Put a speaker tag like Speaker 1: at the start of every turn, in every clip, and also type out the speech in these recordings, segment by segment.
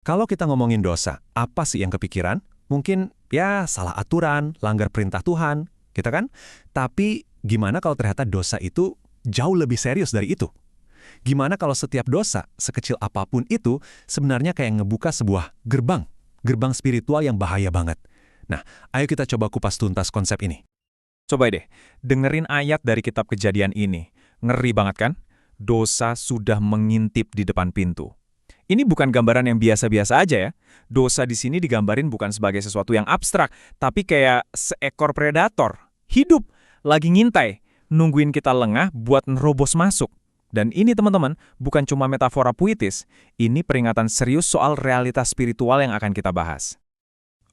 Speaker 1: Kalau kita ngomongin dosa, apa sih yang kepikiran? Mungkin ya salah aturan, langgar perintah Tuhan, gitu kan? Tapi gimana kalau ternyata dosa itu jauh lebih serius dari itu? Gimana kalau setiap dosa, sekecil apapun itu, sebenarnya kayak ngebuka sebuah gerbang, gerbang spiritual yang bahaya banget. Nah, ayo kita coba kupas tuntas konsep ini.
Speaker 2: Coba deh, dengerin ayat dari kitab Kejadian ini. Ngeri banget kan? Dosa sudah mengintip di depan pintu. Ini bukan gambaran yang biasa-biasa aja ya. Dosa di sini digambarin bukan sebagai sesuatu yang abstrak, tapi kayak seekor predator. Hidup, lagi ngintai, nungguin kita lengah buat nerobos masuk. Dan ini teman-teman, bukan cuma metafora puitis, ini peringatan serius soal realitas spiritual yang akan kita bahas.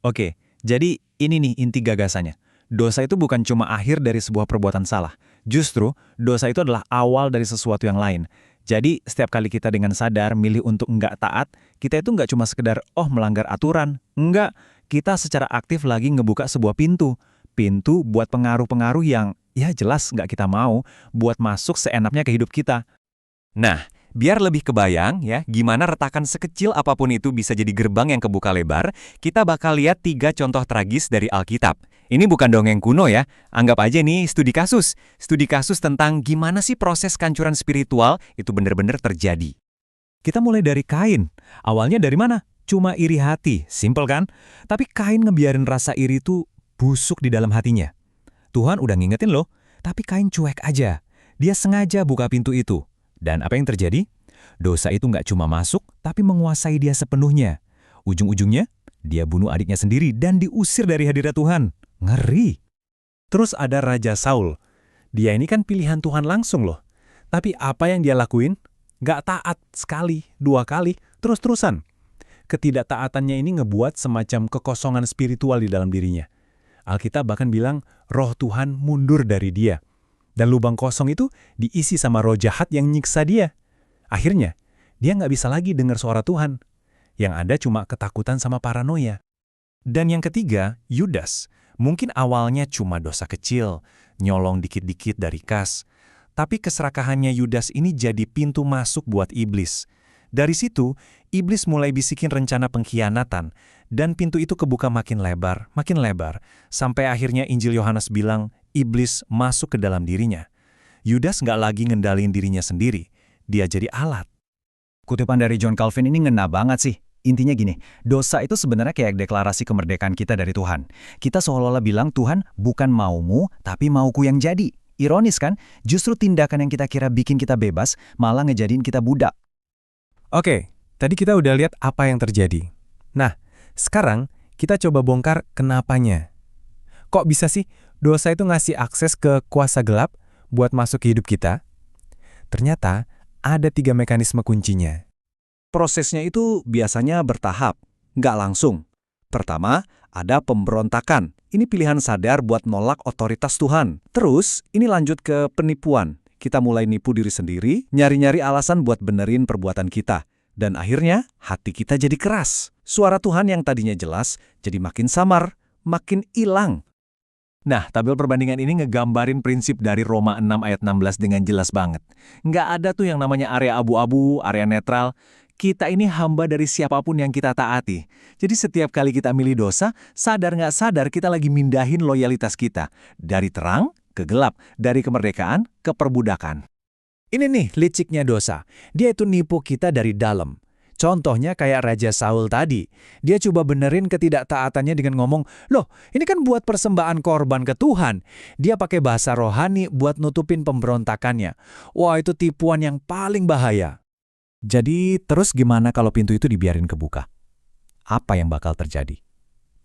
Speaker 2: Oke, jadi ini nih inti gagasannya. Dosa itu bukan cuma akhir dari sebuah perbuatan salah. Justru, dosa itu adalah awal dari sesuatu yang lain. Jadi, setiap kali kita dengan sadar milih untuk nggak taat, kita itu nggak cuma sekedar, melanggar aturan. Nggak, kita secara aktif lagi ngebuka sebuah pintu. Pintu buat pengaruh-pengaruh yang, ya jelas nggak kita mau, buat masuk seenaknya ke hidup kita.
Speaker 3: Nah, biar lebih kebayang ya, gimana retakan sekecil apapun itu bisa jadi gerbang yang kebuka lebar, kita bakal lihat 3 contoh tragis dari Alkitab. Ini bukan dongeng kuno ya, anggap aja nih studi kasus. Studi kasus tentang gimana sih proses kancuran spiritual itu benar-benar terjadi.
Speaker 2: Kita mulai dari Kain. Awalnya dari mana? Cuma iri hati, simpel kan? Tapi Kain ngebiarin rasa iri itu busuk di dalam hatinya. Tuhan udah ngingetin loh, tapi Kain cuek aja. Dia sengaja buka pintu itu. Dan apa yang terjadi? Dosa itu nggak cuma masuk, tapi menguasai dia sepenuhnya. Ujung-ujungnya, dia bunuh adiknya sendiri dan diusir dari hadirat Tuhan. Ngeri.
Speaker 1: Terus ada Raja Saul. Dia ini kan pilihan Tuhan langsung loh. Tapi apa yang dia lakuin? Gak taat sekali, 2 kali, terus-terusan. Ketidaktaatannya ini ngebuat semacam kekosongan spiritual di dalam dirinya. Alkitab bahkan bilang roh Tuhan mundur dari dia. Dan lubang kosong itu diisi sama roh jahat yang nyiksa dia. Akhirnya, dia nggak bisa lagi dengar suara Tuhan. Yang ada cuma ketakutan sama paranoia. Dan yang ketiga, Yudas. Mungkin awalnya cuma dosa kecil, nyolong dikit-dikit dari kas. Tapi keserakahannya Yudas ini jadi pintu masuk buat iblis. Dari situ, iblis mulai bisikin rencana pengkhianatan, dan pintu itu kebuka makin lebar, sampai akhirnya Injil Yohanes bilang, iblis masuk ke dalam dirinya. Yudas nggak lagi ngendalin dirinya sendiri, dia jadi alat.
Speaker 2: Kutipan dari John Calvin ini ngena banget sih. Intinya gini, dosa itu sebenarnya kayak deklarasi kemerdekaan kita dari Tuhan. Kita seolah-olah bilang, Tuhan bukan maumu, tapi mauku yang jadi. Ironis kan? Justru tindakan yang kita kira bikin kita bebas, malah ngejadiin kita budak.
Speaker 1: Oke, tadi kita udah lihat apa yang terjadi. Nah, sekarang kita coba bongkar kenapanya. Kok bisa sih dosa itu ngasih akses ke kuasa gelap buat masuk ke hidup kita? Ternyata ada 3 mekanisme kuncinya.
Speaker 4: Prosesnya itu biasanya bertahap, nggak langsung. Pertama, ada pemberontakan. Ini pilihan sadar buat nolak otoritas Tuhan. Terus, ini lanjut ke penipuan. Kita mulai nipu diri sendiri, nyari-nyari alasan buat benerin perbuatan kita. Dan akhirnya, hati kita jadi keras. Suara Tuhan yang tadinya jelas, jadi makin samar, makin hilang.
Speaker 3: Nah, tabel perbandingan ini ngegambarin prinsip dari Roma 6 ayat 16 dengan jelas banget. Nggak ada tuh yang namanya area abu-abu, area netral. Kita ini hamba dari siapapun yang kita taati. Jadi setiap kali kita milih dosa, sadar nggak sadar kita lagi mindahin loyalitas kita. Dari terang ke gelap, dari kemerdekaan ke perbudakan.
Speaker 1: Ini nih liciknya dosa. Dia itu nipu kita dari dalam. Contohnya kayak Raja Saul tadi. Dia coba benerin ketidaktaatannya dengan ngomong, loh ini kan buat persembahan korban ke Tuhan. Dia pakai bahasa rohani buat nutupin pemberontakannya. Wah itu tipuan yang paling bahaya.
Speaker 2: Jadi, terus gimana kalau pintu itu dibiarin kebuka? Apa yang bakal terjadi?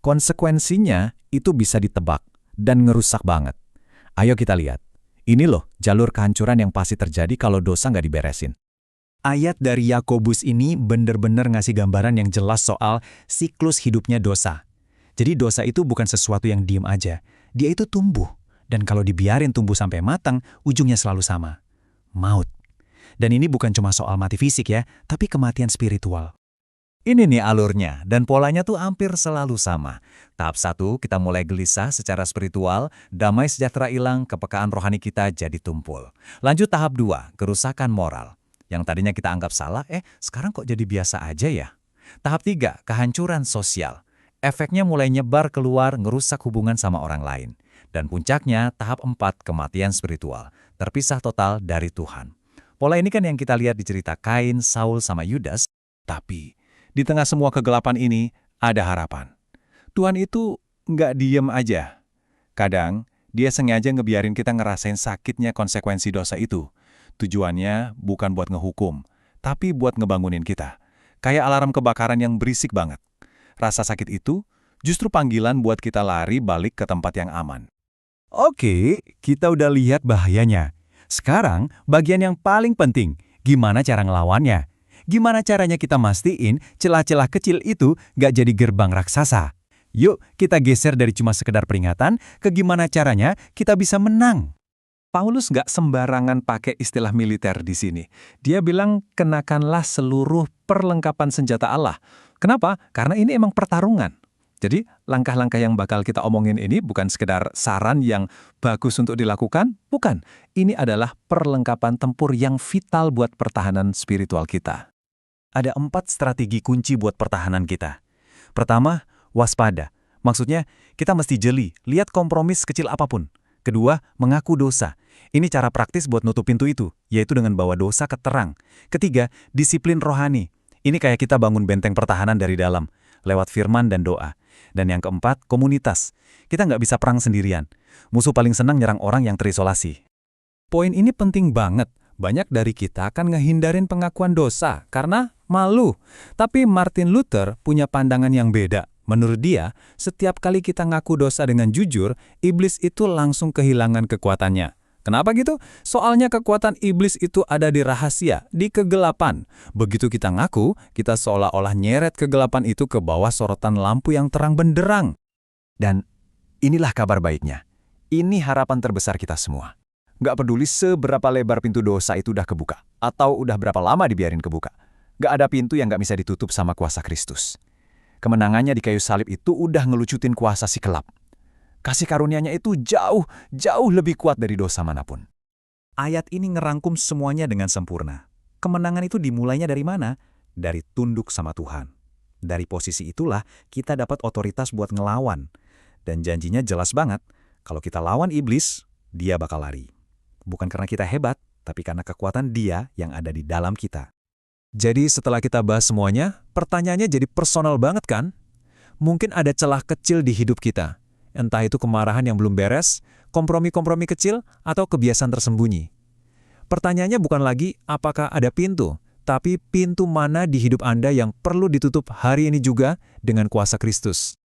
Speaker 2: Konsekuensinya itu bisa ditebak dan ngerusak banget. Ayo kita lihat. Ini loh jalur kehancuran yang pasti terjadi kalau dosa nggak diberesin. Ayat dari Yakobus ini bener-bener ngasih gambaran yang jelas soal siklus hidupnya dosa. Jadi dosa itu bukan sesuatu yang diem aja. Dia itu tumbuh. Dan kalau dibiarin tumbuh sampai matang, ujungnya selalu sama. Maut. Dan ini bukan cuma soal mati fisik ya, tapi kematian spiritual. Ini nih alurnya, dan polanya tuh hampir selalu sama. Tahap 1, kita mulai gelisah secara spiritual, damai sejahtera hilang, kepekaan rohani kita jadi tumpul. Lanjut tahap 2, kerusakan moral. Yang tadinya kita anggap salah, sekarang kok jadi biasa aja ya?
Speaker 3: Tahap 3, kehancuran sosial. Efeknya mulai nyebar keluar, ngerusak hubungan sama orang lain. Dan puncaknya, tahap 4, kematian spiritual. Terpisah total dari Tuhan. Pola ini kan yang kita lihat di cerita Kain, Saul, sama Yudas.
Speaker 1: Tapi, di tengah semua kegelapan ini, ada harapan. Tuhan itu nggak diem aja. Kadang, dia sengaja ngebiarin kita ngerasain sakitnya konsekuensi dosa itu. Tujuannya bukan buat ngehukum, tapi buat ngebangunin kita. Kayak alarm kebakaran yang berisik banget. Rasa sakit itu justru panggilan buat kita lari balik ke tempat yang aman.
Speaker 2: Oke, kita udah lihat bahayanya. Sekarang, bagian yang paling penting, gimana cara ngelawannya? Gimana caranya kita mastiin celah-celah kecil itu gak jadi gerbang raksasa? Yuk, kita geser dari cuma sekedar peringatan ke gimana caranya kita bisa menang.
Speaker 1: Paulus nggak sembarangan pakai istilah militer di sini. Dia bilang, kenakanlah seluruh perlengkapan senjata Allah. Kenapa? Karena ini emang pertarungan. Jadi, langkah-langkah yang bakal kita omongin ini bukan sekedar saran yang bagus untuk dilakukan, bukan. Ini adalah perlengkapan tempur yang vital buat pertahanan spiritual kita.
Speaker 2: Ada 4 strategi kunci buat pertahanan kita. Pertama, waspada. Maksudnya, kita mesti jeli, lihat kompromis kecil apapun. Kedua, mengaku dosa. Ini cara praktis buat nutup pintu itu, yaitu dengan bawa dosa ke terang. Ketiga, disiplin rohani. Ini kayak kita bangun benteng pertahanan dari dalam, lewat firman dan doa. Dan yang keempat, komunitas. Kita nggak bisa perang sendirian. Musuh paling senang nyerang orang yang terisolasi.
Speaker 1: Poin ini penting banget. Banyak dari kita akan ngehindarin pengakuan dosa karena malu. Tapi Martin Luther punya pandangan yang beda. Menurut dia, setiap kali kita ngaku dosa dengan jujur, iblis itu langsung kehilangan kekuatannya. Kenapa gitu? Soalnya kekuatan iblis itu ada di rahasia, di kegelapan. Begitu kita ngaku, kita seolah-olah nyeret kegelapan itu ke bawah sorotan lampu yang terang benderang.
Speaker 2: Dan inilah kabar baiknya. Ini harapan terbesar kita semua. Nggak peduli seberapa lebar pintu dosa itu udah kebuka, atau udah berapa lama dibiarin kebuka. Nggak ada pintu yang nggak bisa ditutup sama kuasa Kristus. Kemenangannya di kayu salib itu udah ngelucutin kuasa si kelap. Kasih karunia-Nya itu jauh lebih kuat dari dosa manapun.
Speaker 3: Ayat ini ngerangkum semuanya dengan sempurna. Kemenangan itu dimulainya dari mana? Dari tunduk sama Tuhan. Dari posisi itulah kita dapat otoritas buat ngelawan. Dan janjinya jelas banget, kalau kita lawan iblis, dia bakal lari. Bukan karena kita hebat, tapi karena kekuatan dia yang ada di dalam kita.
Speaker 1: Jadi setelah kita bahas semuanya, pertanyaannya jadi personal banget kan? Mungkin ada celah kecil di hidup kita. Entah itu kemarahan yang belum beres, kompromi-kompromi kecil, atau kebiasaan tersembunyi. Pertanyaannya bukan lagi apakah ada pintu, tapi pintu mana di hidup Anda yang perlu ditutup hari ini juga dengan kuasa Kristus.